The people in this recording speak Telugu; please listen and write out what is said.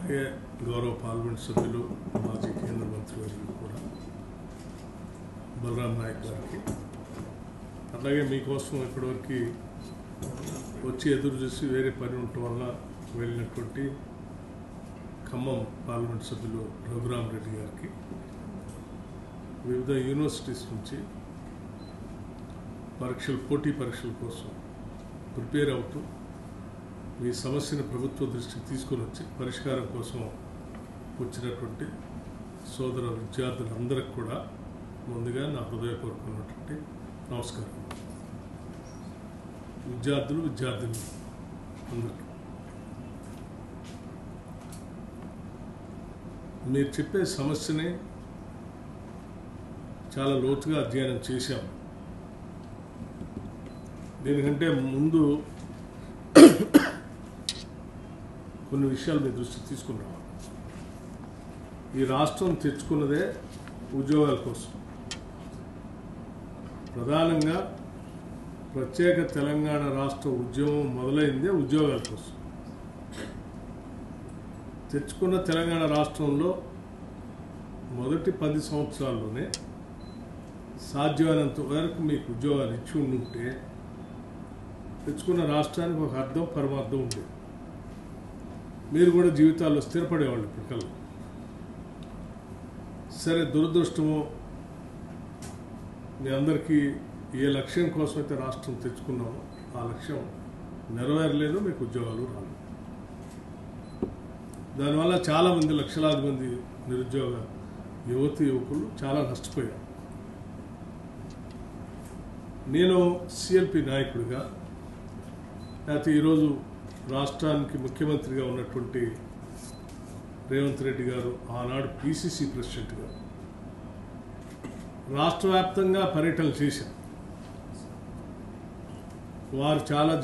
అలాగే గౌరవ పార్లమెంట్ సభ్యులు మాజీ కేంద్ర మంత్రివర్యులు కూడా బలరాం నాయక్ గారికి, అలాగే మీకోసం ఇప్పటివరకు వచ్చి ఎదురు చూసి వేరే పని ఉండటం వల్ల వెళ్ళినటువంటి ఖమ్మం పార్లమెంట్ సభ్యులు రఘురామ్ రెడ్డి గారికి, వివిధ యూనివర్సిటీస్ నుంచి పోటీ పరీక్షల కోసం ప్రిపేర్ అవుతూ మీ సమస్యను ప్రభుత్వ దృష్టికి తీసుకొని వచ్చి పరిష్కారం కోసం వచ్చినటువంటి సోదర విద్యార్థులందరికీ కూడా ముందుగా నా హృదయపూర్వకమైనటువంటి నమస్కారం. విద్యార్థులు అందరికీ మీరు చెప్పే సమస్యని చాలా లోతుగా అధ్యయనం చేశాం. దీనికంటే ముందు కొన్ని విషయాలు మీ దృష్టికి తీసుకున్నాం. ఈ రాష్ట్రం తెచ్చుకున్నదే ఉద్యోగాల కోసం. ప్రధానంగా ప్రత్యేక తెలంగాణ రాష్ట్ర ఉద్యమం మొదలైందే ఉద్యోగాల కోసం. తెచ్చుకున్న తెలంగాణ రాష్ట్రంలో మొదటి 10 సంవత్సరాల్లోనే సాధ్యమైనంత వరకు మీకు ఉద్యోగాలు ఇచ్చి ఉంటే తెచ్చుకున్న రాష్ట్రానికి ఒక అర్థం పరమార్థం ఉండేది. మీరు కూడా జీవితాల్లో స్థిరపడేవాళ్ళు. ఇప్పటికల్లా సరే, దురదృష్టము మీ అందరికీ ఏ లక్ష్యం కోసం అయితే రాష్ట్రం తెచ్చుకున్నామో ఆ లక్ష్యం నెరవేరలేదు, మీకు ఉద్యోగాలు రాలేదు. దానివల్ల చాలామంది, లక్షలాది మంది నిరుద్యోగ యువకులు చాలా నష్టపోయారు. నేను సిఎల్పి నాయకుడిగా, లేకపోతే ఈరోజు రాష్ట్రానికి ముఖ్యమంత్రిగా ఉన్నటువంటి రేవంత్ రెడ్డి గారు, ఆనాడు పిసిసి ప్రెసిడెంట్గా రాష్ట్ర వ్యాప్తంగా పర్యటనలు చేశారు. వారు చాలా